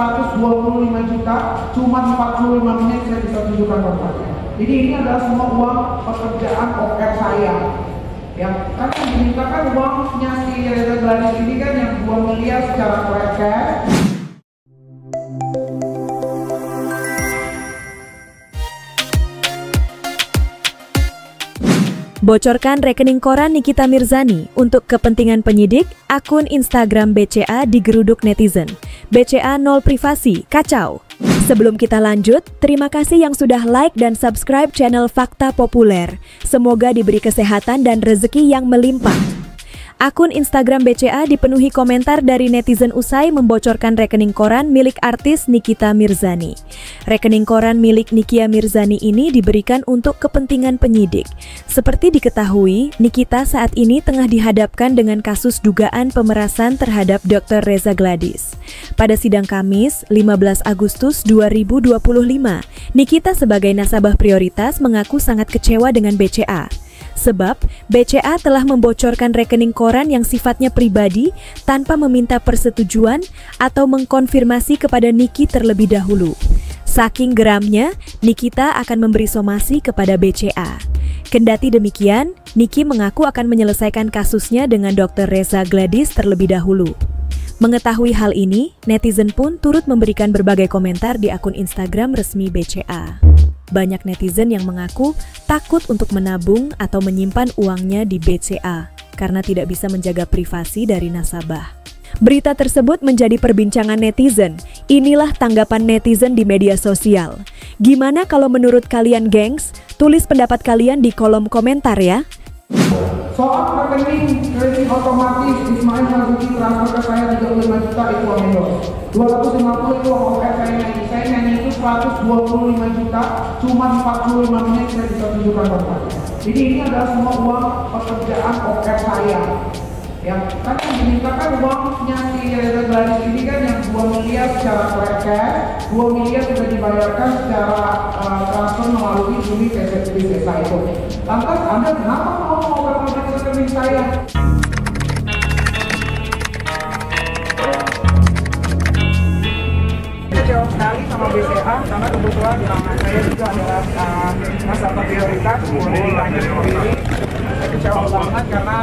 125 juta, cuma 45 menit saya bisa tunjukkan kontraknya. Jadi ini adalah semua uang pekerjaan OR saya. Ya, kan yang dimintakan uangnya si Reza Gladys ini kan yang 2 miliar secara cash. Bocorkan rekening koran Nikita Mirzani untuk kepentingan penyidik, akun Instagram BCA digeruduk netizen. BCA nol privasi, kacau. Sebelum kita lanjut, terima kasih yang sudah like dan subscribe channel Fakta Populer. Semoga diberi kesehatan dan rezeki yang melimpah. Akun Instagram BCA dipenuhi komentar dari netizen usai membocorkan rekening koran milik artis Nikita Mirzani. Rekening koran milik Nikita Mirzani ini diberikan untuk kepentingan penyidik. Seperti diketahui, Nikita saat ini tengah dihadapkan dengan kasus dugaan pemerasan terhadap Dr. Reza Gladys. Pada sidang Kamis, 15 Agustus 2025, Nikita sebagai nasabah prioritas mengaku sangat kecewa dengan BCA. Sebab BCA telah membocorkan rekening koran yang sifatnya pribadi tanpa meminta persetujuan atau mengkonfirmasi kepada Niki terlebih dahulu. Saking geramnya, Nikita akan memberi somasi kepada BCA. Kendati demikian, Niki mengaku akan menyelesaikan kasusnya dengan Dr. Reza Gladys terlebih dahulu. Mengetahui hal ini, netizen pun turut memberikan berbagai komentar di akun Instagram resmi BCA. Banyak netizen yang mengaku takut untuk menabung atau menyimpan uangnya di BCA karena tidak bisa menjaga privasi dari nasabah. Berita tersebut menjadi perbincangan netizen. Inilah tanggapan netizen di media sosial. Gimana kalau menurut kalian, gengs? Tulis pendapat kalian di kolom komentar ya. Soal rekening kredit otomatis Ismail Marzuki transfer ke saya 35 juta itu uang endorse. 250 itu uang OR saya nyanyi itu 125 juta, cuma 45 menit saya bisa tunjukkan kontraknya. Jadi ini adalah semua uang pekerjaan OR saya. Ya, kan yang dimintakan uangnya si Reza Gladys ini kan yang 2 miliar secara cash, 2 miliar sudah dibayarkan secara transfer melalui Juli desa itu. Lantas Anda kenapa mau mengobrak-abrik rekening saya? Kecewa sekali sama BCA karena kebetulan saya juga adalah nasabah prioritas dari banyak sendiri. Saya kecewa banget karena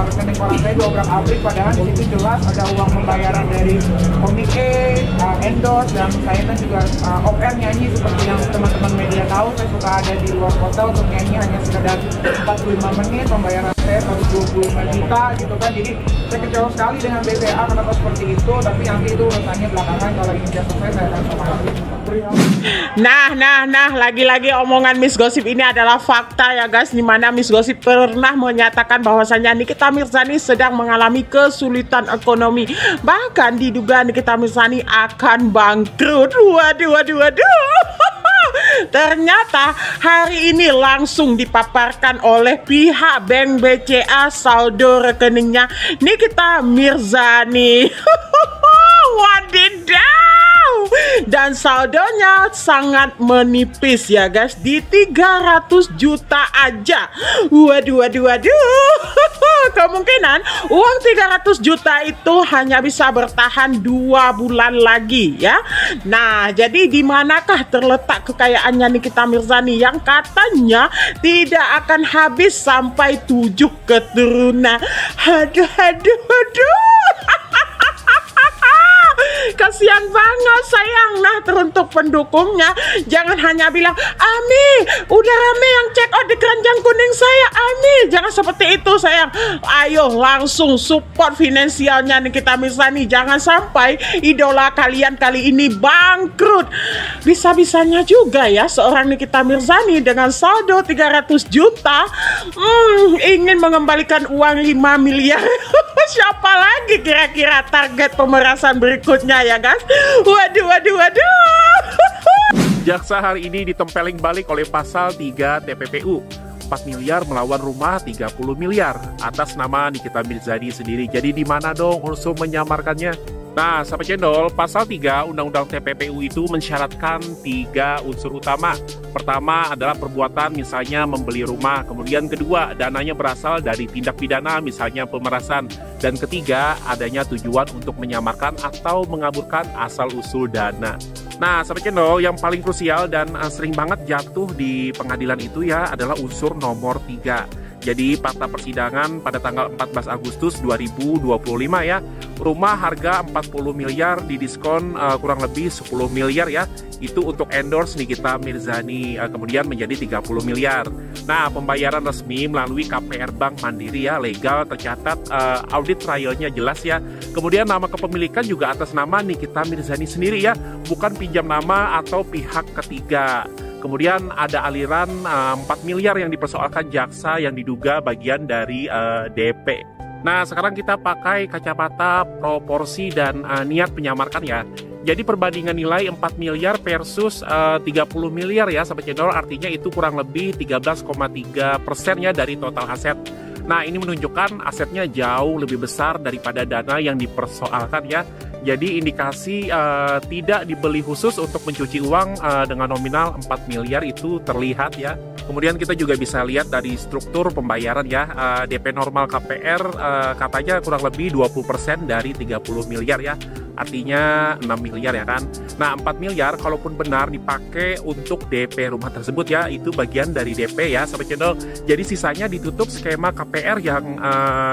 rekening koran saya diobrak-abrik, padahal di situ jelas ada uang pembayaran dari komike, endorse, dan saya kan juga OR nyanyi seperti yang teman-teman media tahu. Saya suka ada di luar kota untuk nyanyi hanya sekedar 45 menit, pembayaran saya 125 juta gitu kan. Jadi saya kecewa sekali dengan BCA kenapa seperti itu, tapi nanti itu urusannya belakangan. Kalau ini sudah selesai saya akan somasi. Nah, lagi-lagi omongan Miss Gosip ini adalah fakta ya guys, dimana Miss Gosip pernah menyatakan bahwasannya Nikita Mirzani sedang mengalami kesulitan ekonomi. Bahkan diduga Nikita Mirzani akan bangkrut. Waduh. Ternyata hari ini langsung dipaparkan oleh pihak Bank BCA saldo rekeningnya Nikita Mirzani. Wadidaw, dan saldonya sangat menipis ya guys, di 300 juta aja. Waduh. Kemungkinan uang 300 juta itu hanya bisa bertahan 2 bulan lagi ya. Nah, jadi di manakah terletak kekayaannya Nikita Mirzani yang katanya tidak akan habis sampai 7 keturunan? Aduh. Kasihan banget sayang. Nah, teruntuk pendukungnya, jangan hanya bilang Ami, udah rame yang check out di keranjang kuning saya, Ami. Jangan seperti itu sayang. Ayo langsung support finansialnya Nikita Mirzani. Jangan sampai idola kalian kali ini bangkrut. Bisa-bisanya juga ya seorang Nikita Mirzani dengan saldo 300 juta ingin mengembalikan uang 5 miliar. Siapa lagi kira-kira target pemerasan berikutnya ya guys? Waduh. Jaksa hari ini ditempeling balik oleh pasal 3 TPPU. 4 miliar melawan rumah 30 miliar atas nama Nikita Mirzani sendiri. Jadi di mana dong unsur menyamarkannya? Nah, sahabat cendol, pasal 3 Undang-Undang TPPU itu mensyaratkan 3 unsur utama. Pertama adalah perbuatan misalnya membeli rumah, kemudian kedua dananya berasal dari tindak pidana misalnya pemerasan, dan ketiga adanya tujuan untuk menyamarkan atau mengaburkan asal-usul dana. Nah, sahabat cendol, yang paling krusial dan sering banget jatuh di pengadilan itu ya adalah unsur nomor 3. Jadi fakta persidangan pada tanggal 14 Agustus 2025 ya, rumah harga 40 miliar didiskon kurang lebih 10 miliar ya, itu untuk endorse Nikita Mirzani, kemudian menjadi 30 miliar. Nah, pembayaran resmi melalui KPR Bank Mandiri ya, legal, tercatat, audit trialnya jelas ya. Kemudian nama kepemilikan juga atas nama Nikita Mirzani sendiri ya, bukan pinjam nama atau pihak ketiga. Kemudian ada aliran 4 miliar yang dipersoalkan jaksa yang diduga bagian dari DP. Nah, sekarang kita pakai kacamata proporsi dan niat menyamarkan ya. Jadi perbandingan nilai 4 miliar versus 30 miliar ya, sahabat cendol, artinya itu kurang lebih 13,3% ya dari total aset. Nah, ini menunjukkan asetnya jauh lebih besar daripada dana yang dipersoalkan ya. Jadi indikasi tidak dibeli khusus untuk mencuci uang dengan nominal 4 miliar itu terlihat ya. Kemudian kita juga bisa lihat dari struktur pembayaran ya, DP normal KPR katanya kurang lebih 20% dari 30 miliar ya. Artinya 6 miliar ya kan. Nah, 4 miliar kalaupun benar dipakai untuk DP rumah tersebut ya, itu bagian dari DP ya, sahabat channel. Jadi sisanya ditutup skema KPR yang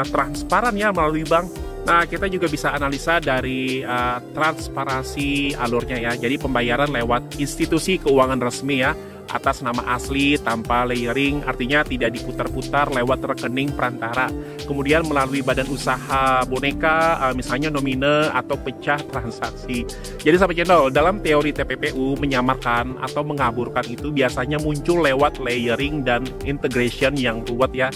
transparan ya melalui bank. Nah, kita juga bisa analisa dari transparansi alurnya ya. Jadi pembayaran lewat institusi keuangan resmi ya, atas nama asli tanpa layering, artinya tidak diputar-putar lewat rekening perantara. Kemudian melalui badan usaha boneka, misalnya nomine atau pecah transaksi. Jadi sahabat channel, dalam teori TPPU menyamarkan atau mengaburkan itu biasanya muncul lewat layering dan integration yang ruwet ya.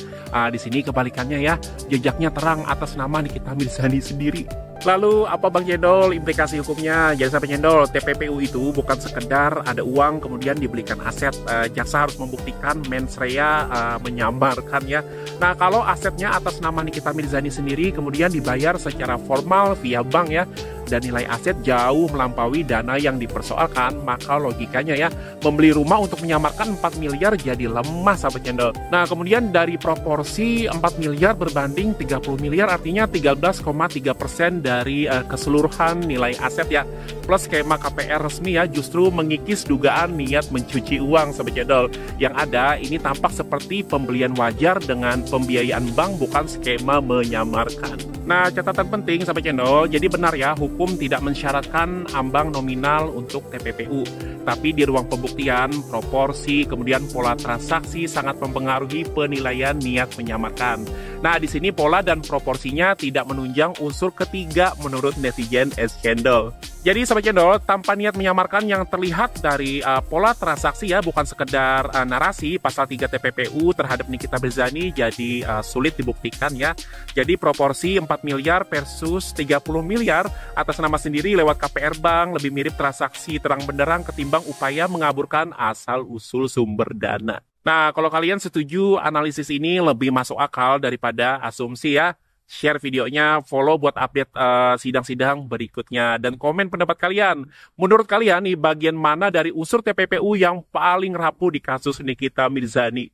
Di sini kebalikannya ya, jejaknya terang atas nama Nikita Mirzani sendiri. Lalu apa Bang Cendol implikasi hukumnya? Jadi sahabat cendol, TPPU itu bukan sekedar ada uang kemudian dibelikan aset. Jaksa harus membuktikan mens rea menyamarkan ya. Nah, kalau asetnya atas nama Nikita Mirzani sendiri kemudian dibayar secara formal via bank ya, dan nilai aset jauh melampaui dana yang dipersoalkan, maka logikanya ya, membeli rumah untuk menyamarkan 4 miliar jadi lemah sahabat cendol. Nah, kemudian dari proporsi 4 miliar berbanding 30 miliar artinya 13,3% dari keseluruhan nilai aset ya, plus skema KPR resmi ya, justru mengikis dugaan niat mencuci uang sahabat cendol. Yang ada ini tampak seperti pembelian wajar dengan pembiayaan bank, bukan skema menyamarkan. Nah, catatan penting sahabat cendol, jadi benar ya, hukum tidak mensyaratkan ambang nominal untuk TPPU. Tapi di ruang pembuktian, proporsi, kemudian pola transaksi sangat mempengaruhi penilaian niat menyamarkan. Nah, di sini pola dan proporsinya tidak menunjang unsur ketiga menurut netizen Cendol. Jadi sahabat cendol, tanpa niat menyamarkan yang terlihat dari pola transaksi ya, bukan sekedar narasi, pasal 3 TPPU terhadap Nikita Mirzani jadi sulit dibuktikan ya. Jadi proporsi 4 miliar versus 30 miliar atas nama sendiri lewat KPR Bank lebih mirip transaksi terang benderang ketimbang upaya mengaburkan asal-usul sumber dana. Nah, kalau kalian setuju analisis ini lebih masuk akal daripada asumsi ya, share videonya, follow buat update sidang-sidang berikutnya, dan komen pendapat kalian. Menurut kalian nih, bagian mana dari unsur TPPU yang paling rapuh di kasus Nikita Mirzani?